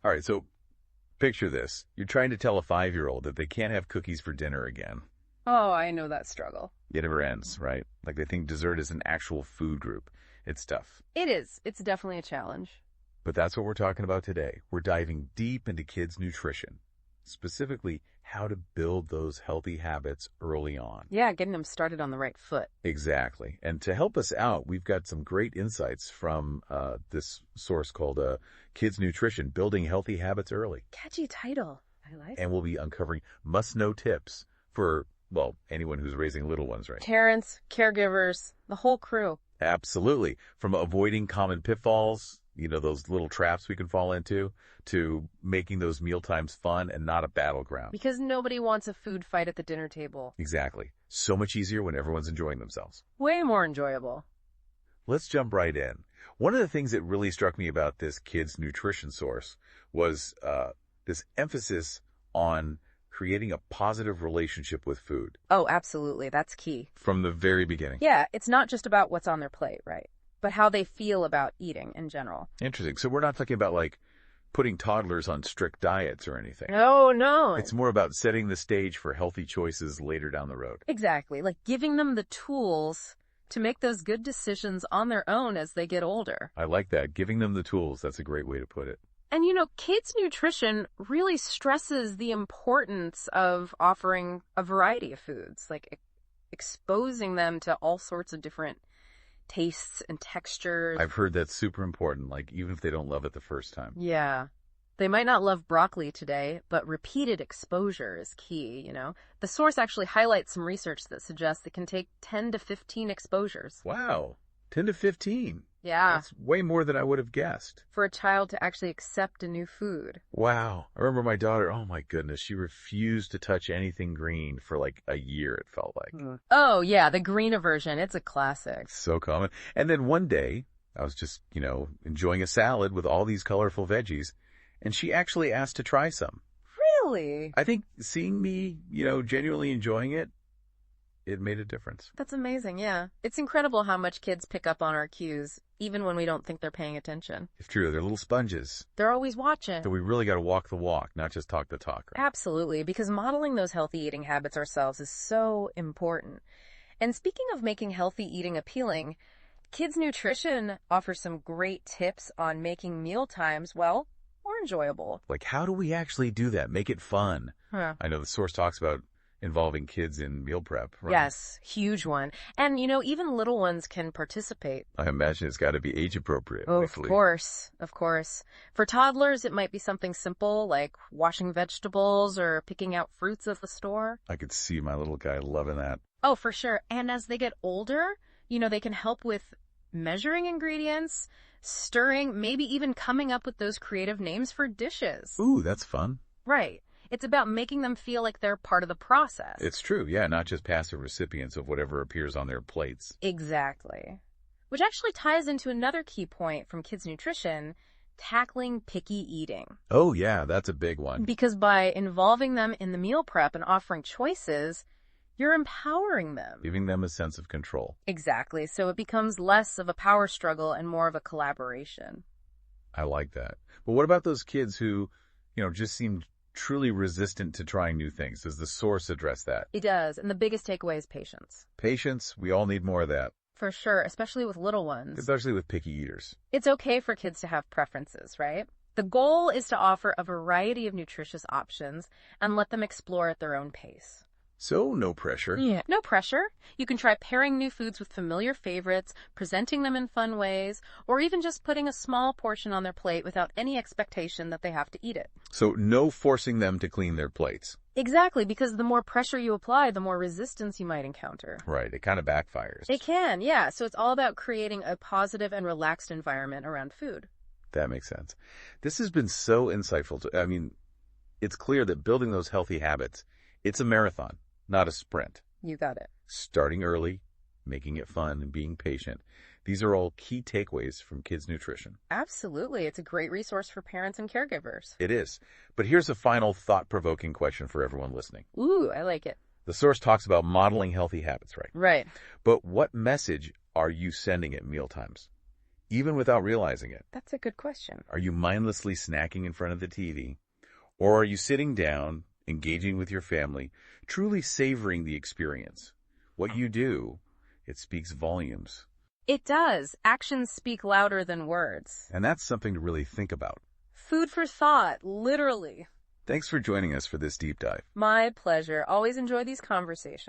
All right, so picture this. You're trying to tell a 5-year-old that they can't have cookies for dinner again. Oh, I know that struggle. It never ends, right? Like they think dessert is an actual food group. It's tough. It is. It's definitely a challenge. But that's what we're talking about today. We're diving deep into kids' nutrition, specifically how to build those healthy habits early on. Yeah, getting them started on the right foot. Exactly. And to help us out, we've got some great insights from this source called Kids Nutrition, Building Healthy Habits Early. Catchy title. I like it. And we'll be uncovering must-know tips for, well, anyone who's raising little ones, right? Parents, caregivers, the whole crew. Absolutely. From avoiding common pitfalls, those little traps we can fall into, to making those meal times fun and not a battleground. Because nobody wants a food fight at the dinner table. Exactly. So much easier when everyone's enjoying themselves. Way more enjoyable. Let's jump right in. One of the things that really struck me about this kids' nutrition source was this emphasis on creating a positive relationship with food. Oh, absolutely. That's key. From the very beginning. Yeah, it's not just about what's on their plate, right? But how they feel about eating in general. Interesting. So we're not talking about like putting toddlers on strict diets or anything. No. It's more about setting the stage for healthy choices later down the road. Exactly. Like giving them the tools to make those good decisions on their own as they get older. I like that. Giving them the tools. That's a great way to put it. And kids' nutrition really stresses the importance of offering a variety of foods, like exposing them to all sorts of different tastes and textures. I've heard that's super important, like even if they don't love it the first time. Yeah. They might not love broccoli today, but repeated exposure is key, The source actually highlights some research that suggests it can take 10 to 15 exposures. Wow. 10 to 15. Yeah. That's way more than I would have guessed. For a child to actually accept a new food. Wow. I remember my daughter, oh my goodness, she refused to touch anything green for like a year, it felt like. Oh, yeah, the green aversion. It's a classic. So common. And then one day, I was just, enjoying a salad with all these colorful veggies, and she actually asked to try some. Really? I think seeing me, genuinely enjoying it, it made a difference. That's amazing, yeah. It's incredible how much kids pick up on our cues, even when we don't think they're paying attention. It's true. They're little sponges. They're always watching. So we really got to walk the walk, not just talk the talk. Right? Absolutely, because modeling those healthy eating habits ourselves is so important. And speaking of making healthy eating appealing, Kids Nutrition offers some great tips on making meal times, well, more enjoyable. Like, how do we actually do that? Make it fun. Huh. I know the source talks about involving kids in meal prep, right? Yes, huge one. And, even little ones can participate. I imagine it's got to be age appropriate. Oh, of course. For toddlers, it might be something simple like washing vegetables or picking out fruits at the store. I could see my little guy loving that. Oh, for sure. And as they get older, they can help with measuring ingredients, stirring, maybe even coming up with those creative names for dishes. Ooh, that's fun. Right. It's about making them feel like they're part of the process. It's true, yeah, not just passive recipients of whatever appears on their plates. Exactly. Which actually ties into another key point from Kids Nutrition, tackling picky eating. Oh, yeah, that's a big one. Because by involving them in the meal prep and offering choices, you're empowering them. Giving them a sense of control. Exactly. So it becomes less of a power struggle and more of a collaboration. I like that. But what about those kids who, just seem truly resistant to trying new things? Does the source address that? It does. And the biggest takeaway is patience. Patience. We all need more of that. For sure, especially with little ones. Especially with picky eaters. It's okay for kids to have preferences, right? The goal is to offer a variety of nutritious options and let them explore at their own pace. So, no pressure. Yeah, no pressure. You can try pairing new foods with familiar favorites, presenting them in fun ways, or even just putting a small portion on their plate without any expectation that they have to eat it. So, no forcing them to clean their plates. Exactly, because the more pressure you apply, the more resistance you might encounter. Right, it kind of backfires. It can, yeah. So it's all about creating a positive and relaxed environment around food. That makes sense. This has been so insightful. It's clear that building those healthy habits, it's a marathon, not a sprint. You got it. Starting early, making it fun, and being patient. These are all key takeaways from Kids Nutrition. Absolutely. It's a great resource for parents and caregivers. It is. But here's a final thought-provoking question for everyone listening. Ooh, I like it. The source talks about modeling healthy habits, right? Right. But what message are you sending at mealtimes? even without realizing it? That's a good question. Are you mindlessly snacking in front of the TV? Or are you sitting down, engaging with your family, truly savoring the experience? What you do, it speaks volumes. It does. Actions speak louder than words. And that's something to really think about. Food for thought, literally. Thanks for joining us for this deep dive. My pleasure. Always enjoy these conversations.